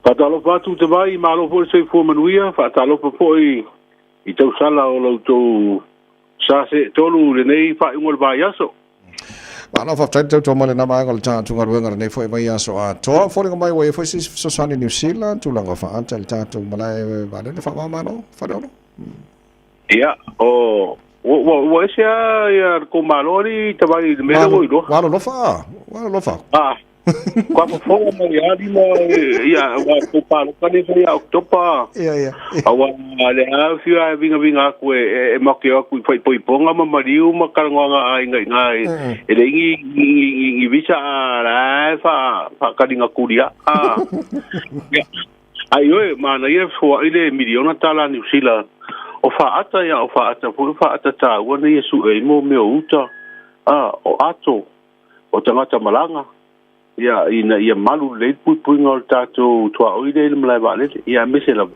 Fatalo fatu te vai malo fo se fo manuia fatalo fo I tau sala o lo to sa se tolu le nei fa ngol vai aso. Ano fa tau to male na mai ngol ta tu ngar wengar nei foi vai aso a to fo le mai we foi so sani New Zealand tu langa fa anta ta tu malai va le fa ma no fa no. Ya o ese ya ko malori te vai me lo do. Wa lo fa. Qua po mo ya di mo ya wa ko pa lo ka ni ya oktopa ya awa le a fi a vinga ku e mo ke ku foi ponga ma mariu ma ka nga ai ngai e le ngi visa la fa ka dinga kuria ai ma na ye fo ile miliona tala New Zealand o fa ata ta wa ne yesu e mo me uta o ato o tangata malanga ya ina malu le pui ngol tato tua oile le mlai vale ya mesela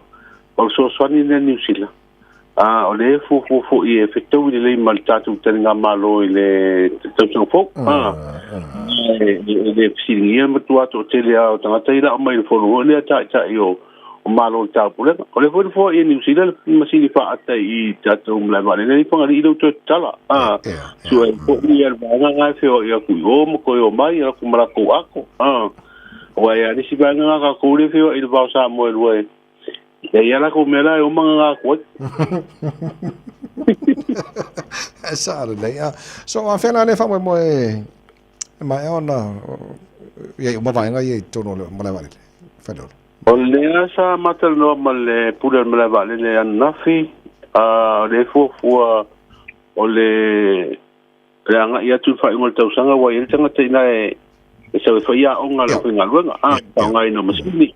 o so swani ne New Zealand o le fu I efecto le mal tato tenga malo le tso fo le singia matua to tele a tangata ila mai fo le ta yo o malo ta pule o le fo I New Zealand masini fa ata I tato mlai vale le fa ngali do tala so ko ni al banga fo ya ku o mo ko mai ku mara ko ako wa ya ni sibanga ka ko le fo I ba sa mo le ya la ko mela o manga ko esa le ya so a fena ne fa mo mai ona ya mo va nga ye to no mo le vale fa do o le asa matal no mal pura me la vale le anafi le fo o le nga ia tu fa ngol tau sanga wa ile tanga te na e so fa ia onga lo nga luenga nga ino masini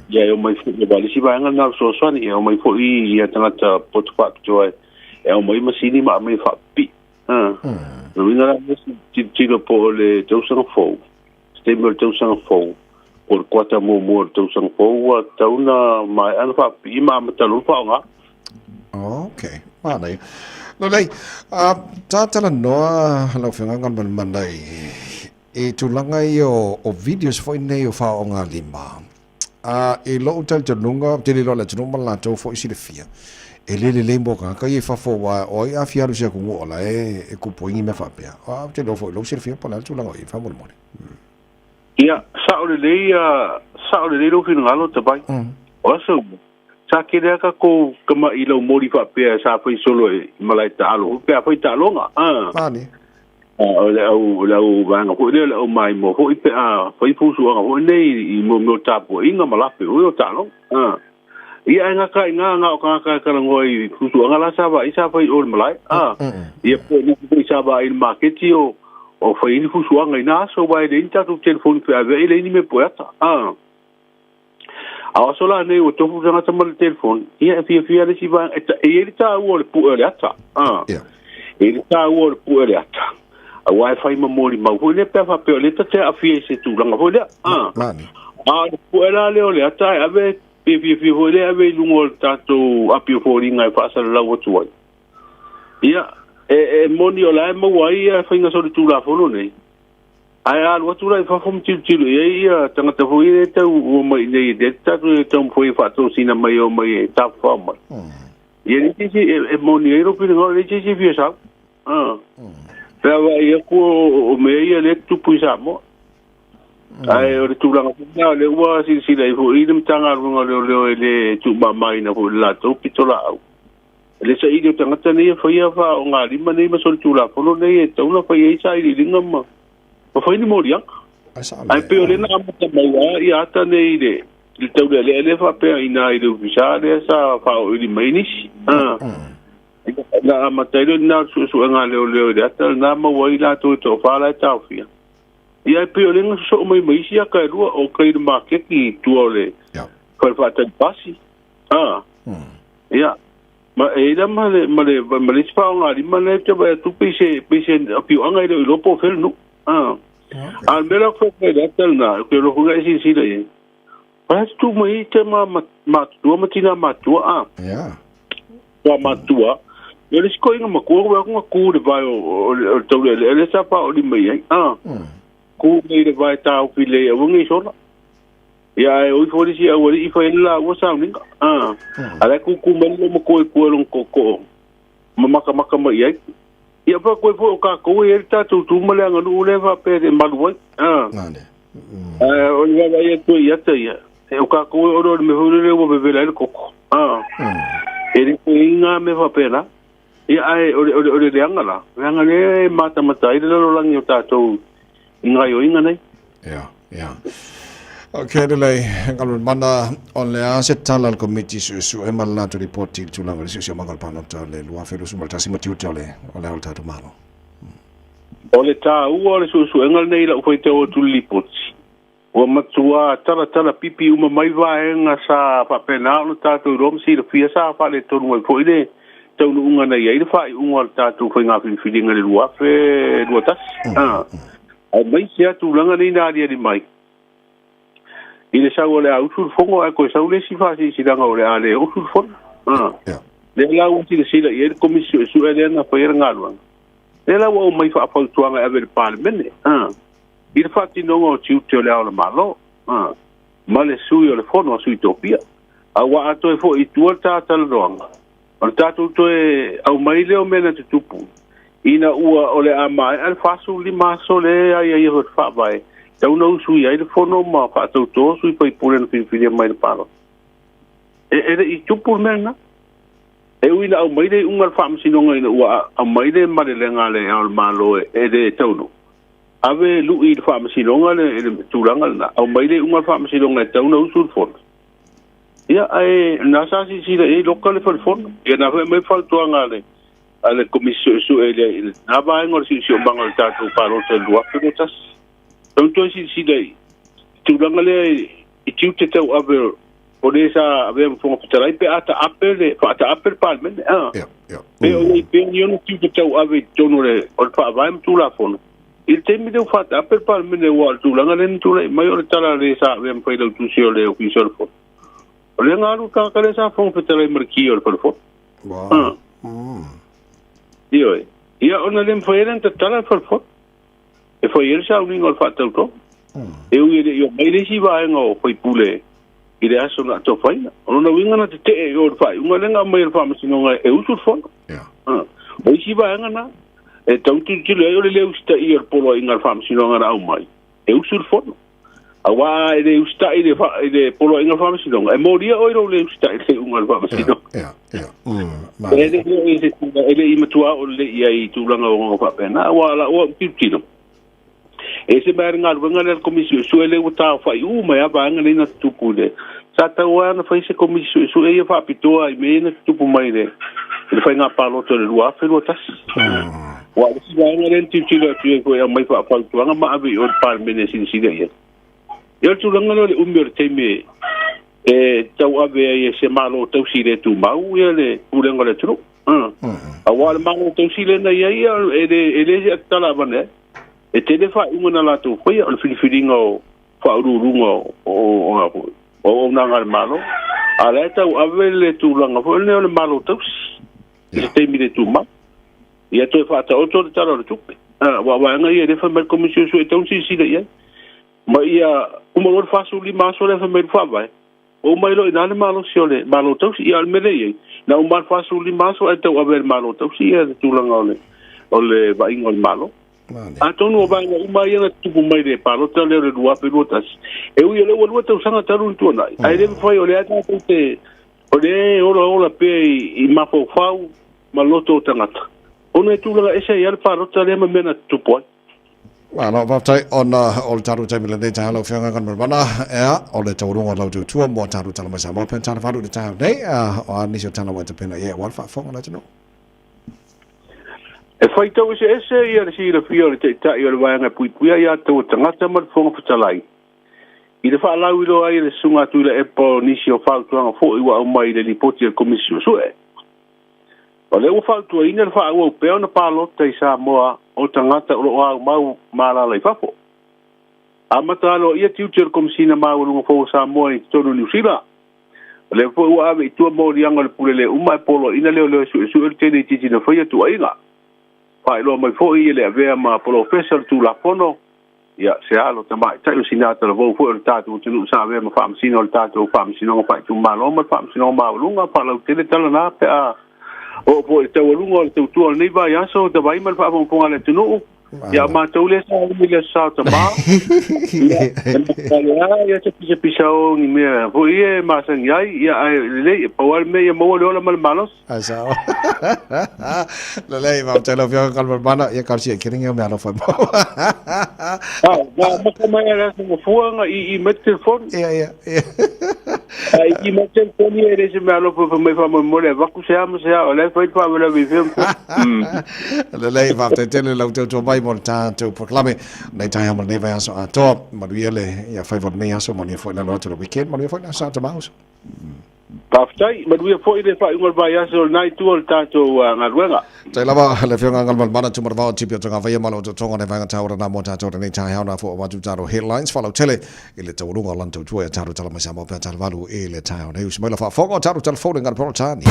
ya yo mai le vale si va nga na so swani o mai fo I ia tanga ta potfak joy e o mai masini ma mai fa pi no ina la ti lo po le tau sanga fo stable tau sanga fo por quata mo tau sang po tau na mai an fa pi ma matalu fa nga okay ma nei no lei ta tala no la fenga ngan man dai e tu langa o videos foi nei o fa nga lima e lo tal tunga te lo la tunga la to foi si le fia e le mbo ka ye fa fo wa o ia fia lu se ku ola e ku poingi me fa pe te lo foi lo si le fia pa la tu langa e fa mo mo ia sa o le lo fin ngalo te bai o so sa ke le ka ko kama I lo mori fa pe sa fa solo malai ta alo pe fa ta longa ni o le o vanga ko le o mai mo ho pe fa fu su o nei mo ta po inga mala pe o ta lo ia nga o ka ngoi fu su nga la sa ba isa fa o malai ia po ni sa ba il market o fa ini fu suanga ina so ba de inta tu telefone pe ave ile ni me poeta a sola ne o to fu nga tamal telefone ia fi le si ba e ta o le pu le ata e ta o le pu le ata a wifi memori ma ho le pe fa pe le ta a fi se tu langa ho le mani pu le ata ave fi ho le ave lungo tato api ho ringa fa sa la o tu ia moni o la mo wai fa inga so tu la folo nei ai al watu la fa fom til ia tanga ta foi te o mai nei de ta tu foi fa to sina mai o mai ta fa mai ia ni si moni ero pi no le si vi sa però ia ko o mai le tu pu sa mo ai o tu la na le wa si dai fo idem tanga runga le tu ma mai na fo la to pitola le sa idio tangata nei fa ia fa o nga lima nei ma sol tula folo nei e tauna fa ia sa I linga ma fa ni moria ai pe ole na ma mai ia ata nei le tau le fa pe ina I do visa le sa fa o I mai ni na ma tai na su nga le ata na ma wai la to fa la ta fia ia pe ole nga so mai sia ka ru o kai market ki tu ole fa ta pasi ia ma era male spa nga di male te ba tu pise api anga ile lo po fel no al mela ko ke datal na ke lo hunga si le pas tu mai te ma tu ma tina ma tu ma tu yo le sko inga ma ko wa ko de vai o to le sa pa o di mai ku mai de vai ta o pile o ngi so ia e oi fori si au i fa la o sa ni ala ku man mo ko long ko maka mai ai ia pa ko fo ka ko e ta tu male nganu le va pe de maluai ngane o le va ia to ia te ia e o ka ko o ro me hore o be vela ko e ri ko inga me va pe la ia ai o le angala le mata i le lo lang yo ta to inga yo inga nei ya okay delay ngal mana on le aset talal committee su e malna to report to lang su mangal panota le lua felo su malta sima tiu tole ole alta to malo ole ta u ole su ngal nei la foi te o tu lipoti o matua tala pipi uma mai vai nga sa pa penal ta to rom si le fia sa fa le to no foi le to no nga nei ai fa un ta tu foi nga fin fidinga le lua fe lua tas ai mai sia tu langa nei na dia di mai ile sa ole au sul fongo a ko sa ole si fa si danga ole ale o sul fon le la u ti si le e commission su ele na fa yer ngalwa le la o mai fa fa tuanga e ver parliament il fa ti no o ti te ole ala malo male su yo le fono su utopia a wa ato e fo i tuata tal ronga o tatu to e au mai le o mena te tupu ina ua ole a mai al fa su lima so le ai ho fa vai tau no sui ai le fono ma fa tau to sui pai pure no fin mai le palo e i tupu mena e uina au mai le ungal fa msino ngai no wa a mai le mare le ngale al malo e de tau no ave lu i fa msino ngale e turanga na au mai le ungal fa msino ngai tau no sul fono ia ai na sa si le local for fono e na mai fa tu ngale ale commission su ele na ba ngor si bangal tatu palo te lua petas então si dai tu langale i tu te tau ave o le sa ave fonga pitarai pe ata apel palmen pe o le pe ni no tu te tau ave tonore o fa vai tu la fono il temi de fa apel palmen e wa tu langale tu le mai o tala le sa ave pe le tu si o le official fo o le ngaru ka le sa fonga pitarai marki o per fo ia ona le mfaelen te tala per fo e foi ele sa uningo al fatau to e u ele yo mai le si va ngo foi pule ile aso na to fai ona winga na te e o fai unga lenga mai fa masino nga e usul fo o si va nga e tau tu le le usta i el polo inga fa masino nga au mai e usul fo awa ele usta ile fa ile polo inga fa masino nga e moria o le usta ile unga fa masino ele i matua o le ia tu langa o fa pena wala o pitino ese mer ngal le commission su ele uta fa u mai aba ngal na tupu de sa ta wa na fa ese commission su e fa pitoa i me na tupu mai de ele fa nga palo to le lua fe lotas wa si va ngal tu tu ko ya mai fa tu nga ma abi o par mene sin si de yo tu ngal le umber teme e tau ave e se malo tau si le tu mau ele u le ngal tru awal mangu tau si le na ia ele tala bane e tele fa una la tu foi al filfilinga fa ururunga o na ngal malo ala tau avele tu langa fo le malo tau e te mi de tu ma ia to fa ta auto tala tu wa nga ia de fa mer commission su tau si le ia ma ia uma lo fa su li ma so le fa mer fa vai o mai lo ina le malo si ole malo tau ia al mele ia na uma fa su li ma so tau avele malo tau si ia tu langa ole va ingol malo atonu ba nga uma ia tu mai de palo tele le lua pelotas e u le wo tau sanga taru tu nai ai le foi ole ata te ole ola pe I ma fo fau ma loto tangata ona tu la ese ia palo tele ma mena tu poi no va tai ona ol taru tai mele ta lo fianga kan bana ole taru ngol tu tu mo taru tala ma sa mo pen taru faru de ta dei o ni so tana wa te pena ia wal fa fo na tino e fai tau ese ia le si le fio le te tai o le waianga puipuia ia tau tangata ma le fonga patalai. I le wha lau ilo ai le sunga tu le epo nisi o whautuanga fo iwa au mai le lipoti le komisio sue. O le ua whautua ina le wha au au peo na pālota I sa moa o tangata o au mau mara lai whafo. A matalo ia tiutia le komisina mau lunga fo sa moa I tonu New Zealand. Le fo ua ave I tua mo rianga le pule le uma e polo ina leo leo su le tene titi na whaia tu ainga. Pai lo mai foi ele avea ma professor tu la fono ia se alo te mai tai usina te vo fu o tatu tunu sa ve ma fa msino o tatu fa msino fa tu malo ma fa msino ma lunga pa lo tele tala na pe a o po te lunga o te tu ni va ya so te vai ma fa po ngale tunu ya ma tu le sa te ma ya te pisa o ni me po ie ma san ya ya le po wal me ya mo le mal malos asa le le va te lo vio con bana ya casi que ninguém me lo foi ma ma era mo fuanga i met telefon ia i met telefon e ese me lo po me fa mo le va ku se ama se o le foi pa le vi fem le le va te tele lo te vai monta te proclame nei tai ama ne vai so a to ma le ya fai von ne so mo ne foi na lo te weekend mo ne foi na Santa Maus Paftai, ma due foi le fai ngol vai aso nai tu ol tato ngaruenga. Tai lava le fionga ngal mana tu mar va tipi tonga vai malo to tonga ne vai taura na mo tato nei tai hauna fo wa tu taro headlines follow tele ile to lunga lan to tu ya taro tala ma sa mo pa talo valu ile tai ne usmela fa fogo taro telefone ngal pro tani